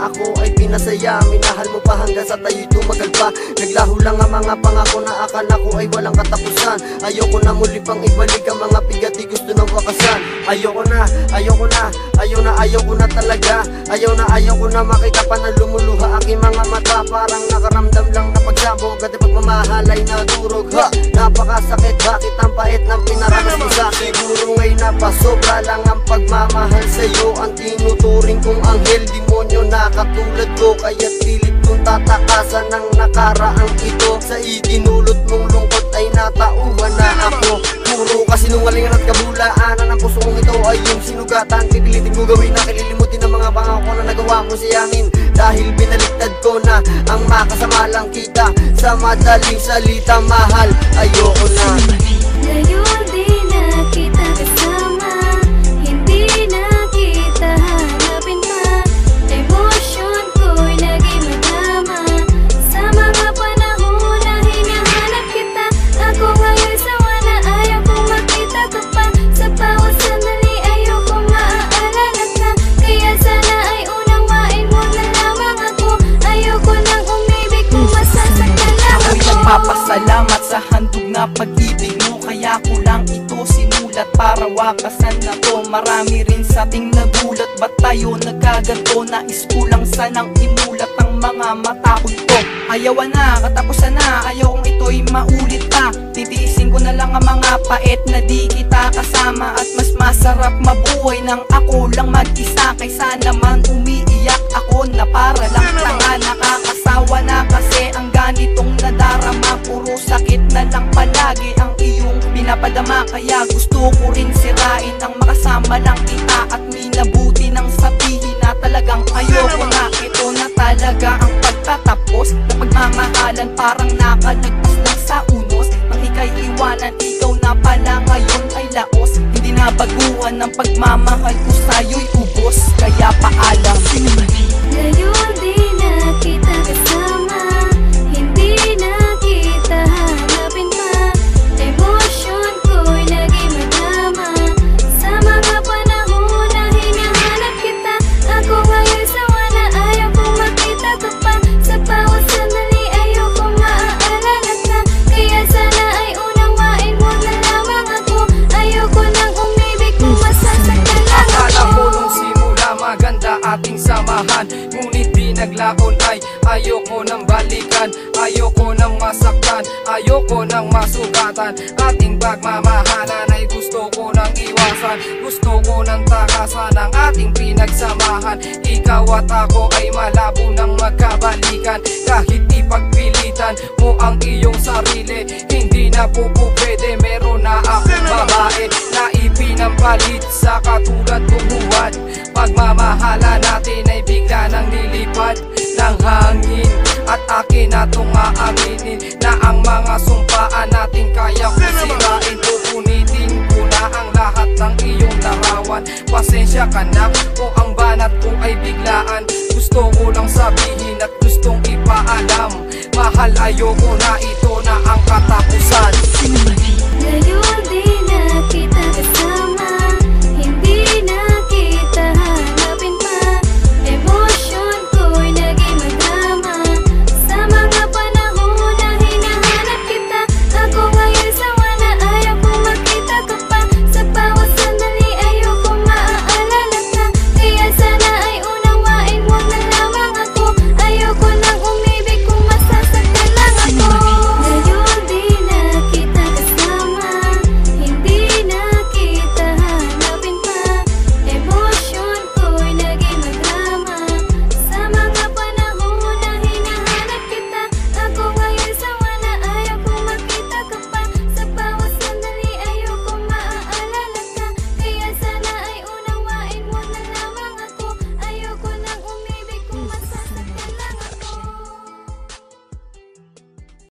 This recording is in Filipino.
na ako ay pinasaya. Minahal mo pa hanggang sa tayo'y tumagal pa. Naglaho lang ang mga pangako na akala ko ay walang katapusan. Ayoko na muli pang ibalik ang mga bigati gusto ng wakasan. Ayoko na, ayoko na, ayoko na talaga. Ayoko na makita pa na lumuluha aking mga mata. Parang nakaramdam lang na pagsabog at pagmamahal ay nadurog. Ha! Napakasakit, bakit ang pait ng pinaranas mo sa akin? Siguro ngayon napasobra lang ang pagmamahal sa'yo. Ang tinuturing kong anghel, demonyo na katulad ko. Kaya't pilit kong tatakasan ng nakaraang ito. Sa itinulot mong lungkot ay natauhan na ako. Puro kasinungalingan at kabulaanan ang puso kong ito ay yung sinugatan. Pipilitin ko gawin na kililimutin ang mga pangako na nagawa mo sayangin. Dahil binaliktad ko na ang makasama lang kita. Sa madaling salita mahal, ayoko na. Ngayon di na kita kasama, hindi na kita hanapin pa. Emosyon ko'y naging madama sa mga panahon na hinahanap kita. Ako ngayon sa wala, ayaw kong makita ka pa. Sa bawat sandali ayaw kong maaalala ka. Kaya sana ay unawain mo na lamang ako. Ayoko nang umibig kung masasaktan lang ako. Ako'y nagpapasalamat sa handog na pag-ibig mo. Kaya ko lang ito sinulat para wakasan na to. Marami rin sa ating nagulat, ba't tayo nagkaganto? Nais ko lang sanang imulat ang mga mata ko to. Ayaw na, katapusan na, ayaw kong ito'y maulit pa. Titiisin ko na lang ang mga pait na di kita kasama. At mas masarap mabuhay nang ako lang mag-isa, kaysa naman umiiyak ako na para lang tanga. Nakakasawa na kasi ang ganitong nadarama. Puro sakit na lang palagi ang iyong pinapadama. Kaya gusto ko rin sirain ang makasama lang kita. At minabuti nang sabihin na talagang ayoko na. Ito na talaga ang pagtatapos na pagmamahalan. Parang nakalagpas lang sa unos. Nang ika'y iwanan, ikaw na pala ngayon ay laos. Hindi na baguhan ng pagmamahal ko sa'yo'y ubos. Kaya paalam. Ngayon di na kita kasama, hindi na kita hanapin pa. Emosyon ko'y naging madama sa mga panahon na hinahanap kita. Ako ngayon sa wala, ayaw kong makita ka pa. Sa bawat sandali ayaw kong maaalala ka. Kaya sana ay unawain mo na lamang ako. Ayoko nang umibig kung masasaktan lang ako. Akala ko nung simula maganda ating samahan, ngunit di naglaon ay ayoko nang balikan. Ayoko nang masaktan, ayoko nang masugatan. Ating pagmamahalan ay gusto ko nang iwasan. Gusto ko nang takasan ang ating pinagsamahan. Ikaw at ako ay malabo nang magkabalikan. Kahit ipagpilitan mo ang iyong sarili, hindi na pupupwede. Meron na akong babae na ipinampalit sa katulad kong buwan. Pagmamahala natin ay bigla nang nilipad ng hangin. At akin na itong aaminin na ang mga sumpaan natin kaya kong sirain. Pupunitin ko na ang lahat ng iyong larawan. Pasensya ka na kung ang banat ko ay biglaan. Gusto ko lang sabihin at gustong ipaalam, mahal, ayoko na, ito na ang katapusan. Ngayon